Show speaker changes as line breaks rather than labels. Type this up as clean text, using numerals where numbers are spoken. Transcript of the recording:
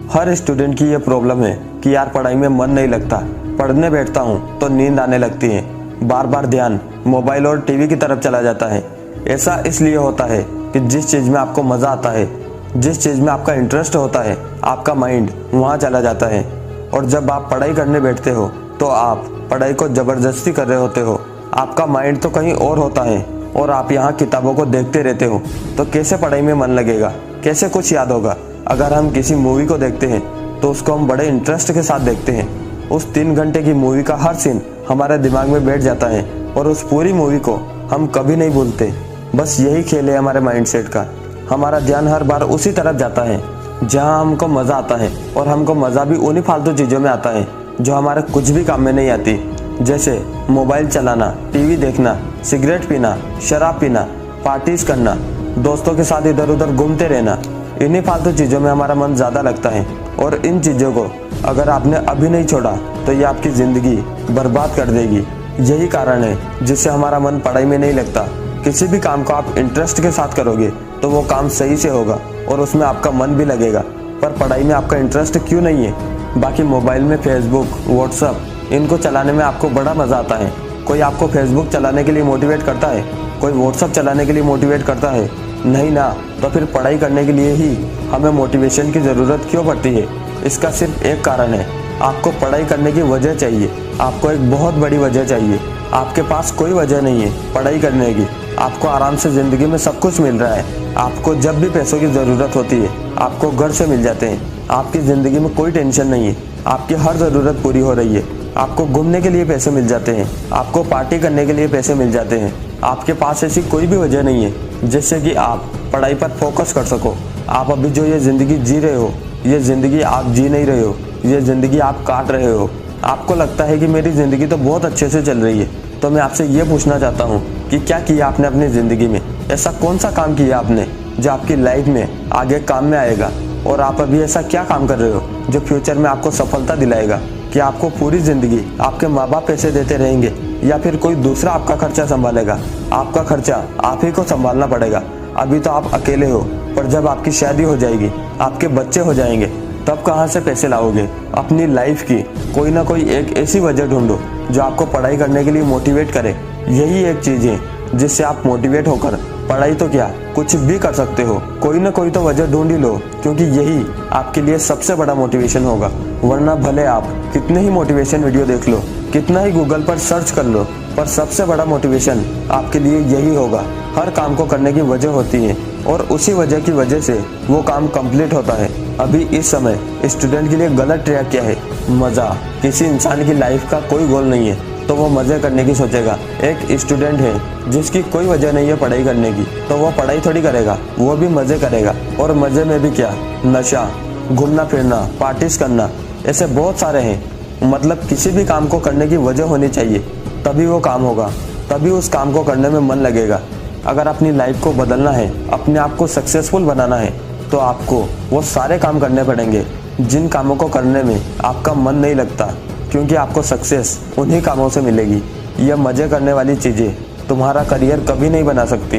हर student की ये problem है कि यार पढ़ाई में मन नहीं लगता, पढ़ने बैठता हूँ तो नींद आने लगती है, बार बार ध्यान मोबाइल और टीवी की तरफ चला जाता है। ऐसा इसलिए होता है कि जिस चीज़ में आपको मज़ा आता है, जिस चीज़ में आपका इंटरेस्ट होता है, आपका माइंड वहाँ चला जाता है। और जब आप पढ़ाई करने बैठते हो तो आप पढ़ाई को ज़बरदस्ती कर रहे होते हो, आपका माइंड तो कहीं और होता है और आप यहाँ किताबों को देखते रहते हो। तो कैसे पढ़ाई में मन लगेगा, कैसे कुछ याद होगा। अगर हम किसी मूवी को देखते हैं तो उसको हम बड़े इंटरेस्ट के साथ देखते हैं। उस 3 घंटे की मूवी का हर सीन हमारे दिमाग में बैठ जाता है और उस पूरी मूवी को हम कभी नहीं भूलते। बस यही खेल है हमारे माइंडसेट का। हमारा ध्यान हर बार उसी तरफ जाता है जहां हमको मज़ा आता है, और हमको मज़ा भी उन्हीं फालतू चीज़ों में आता है जो हमारे कुछ भी काम में नहीं आती, जैसे मोबाइल चलाना, टीवी देखना, सिगरेट पीना, शराब पीना, पार्टीज करना, दोस्तों के साथ इधर उधर घूमते रहना। इन्हीं फालतू चीज़ों में हमारा मन ज़्यादा लगता है। और इन चीज़ों को अगर आपने अभी नहीं छोड़ा तो ये आपकी ज़िंदगी बर्बाद कर देगी। यही कारण है जिससे हमारा मन पढ़ाई में नहीं लगता। किसी भी काम को आप इंटरेस्ट के साथ करोगे तो वो काम सही से होगा और उसमें आपका मन भी लगेगा। पर पढ़ाई में आपका इंटरेस्ट क्यों नहीं है? बाकी मोबाइल में फेसबुक, व्हाट्सअप इनको चलाने में आपको बड़ा मज़ा आता है। कोई आपको फेसबुक चलाने के लिए मोटिवेट करता है? कोई व्हाट्सअप चलाने के लिए मोटिवेट करता है? नहीं ना। तो फिर पढ़ाई करने के लिए ही हमें मोटिवेशन की ज़रूरत क्यों पड़ती है? इसका सिर्फ एक कारण है, आपको पढ़ाई करने की वजह चाहिए। आपको एक बहुत बड़ी वजह चाहिए। आपके पास कोई वजह नहीं है पढ़ाई करने की। आपको आराम से ज़िंदगी में सब कुछ मिल रहा है। आपको जब भी पैसों की ज़रूरत होती है आपको घर से मिल जाते हैं। आपकी ज़िंदगी में कोई टेंशन नहीं है, आपकी हर ज़रूरत पूरी हो रही है। आपको घूमने के लिए पैसे मिल जाते हैं, आपको पार्टी करने के लिए पैसे मिल जाते हैं। आपके पास ऐसी कोई भी वजह नहीं है जिससे कि आप पढ़ाई पर फोकस कर सको। आप अभी जो ये ज़िंदगी जी रहे हो, ये ज़िंदगी आप जी नहीं रहे हो, ये ज़िंदगी आप काट रहे हो। आपको लगता है कि मेरी ज़िंदगी तो बहुत अच्छे से चल रही है। तो मैं आपसे ये पूछना चाहता हूँ कि क्या किया आपने अपनी ज़िंदगी में? ऐसा कौन सा काम किया आपने जो आपकी लाइफ में आगे काम में आएगा? और आप अभी ऐसा क्या काम कर रहे हो जो फ्यूचर में आपको सफलता दिलाएगा? कि आपको पूरी ज़िंदगी आपके माँ बाप पैसे देते रहेंगे या फिर कोई दूसरा आपका खर्चा संभालेगा? आपका खर्चा आप ही को संभालना पड़ेगा। अभी तो आप अकेले हो, पर जब आपकी शादी हो जाएगी, आपके बच्चे हो जाएंगे, तब कहाँ से पैसे लाओगे? अपनी लाइफ की कोई ना कोई एक ऐसी वजह ढूंढो जो आपको पढ़ाई करने के लिए मोटिवेट करे। यही एक चीज़ है जिससे आप मोटिवेट होकर पढ़ाई तो क्या कुछ भी कर सकते हो। कोई ना कोई तो वजह ढूंढ ही लो, क्योंकि यही आपके लिए सबसे बड़ा मोटिवेशन होगा। वरना भले आप कितने ही मोटिवेशन वीडियो देख लो, कितना ही गूगल पर सर्च कर लो, पर सबसे बड़ा मोटिवेशन आपके लिए यही होगा। हर काम को करने की वजह होती है और उसी वजह की वजह से वो काम कंप्लीट होता है। अभी इस समय स्टूडेंट के लिए गलत ट्रैक क्या है? मज़ा। किसी इंसान की लाइफ का कोई गोल नहीं है तो वो मज़े करने की सोचेगा। एक स्टूडेंट है जिसकी कोई वजह नहीं है पढ़ाई करने की, तो वो पढ़ाई थोड़ी करेगा, वो भी मज़े करेगा। और मज़े में भी क्या? नशा, घूमना फिरना, पार्टीज करना, ऐसे बहुत सारे हैं। मतलब किसी भी काम को करने की वजह होनी चाहिए, तभी वो काम होगा, तभी उस काम को करने में मन लगेगा। अगर अपनी लाइफ को बदलना है, अपने आप को सक्सेसफुल बनाना है, तो आपको वो सारे काम करने पड़ेंगे जिन कामों को करने में आपका मन नहीं लगता, क्योंकि आपको सक्सेस उन्हीं कामों से मिलेगी। यह मज़े करने वाली चीज़ें तुम्हारा करियर कभी नहीं बना सकती।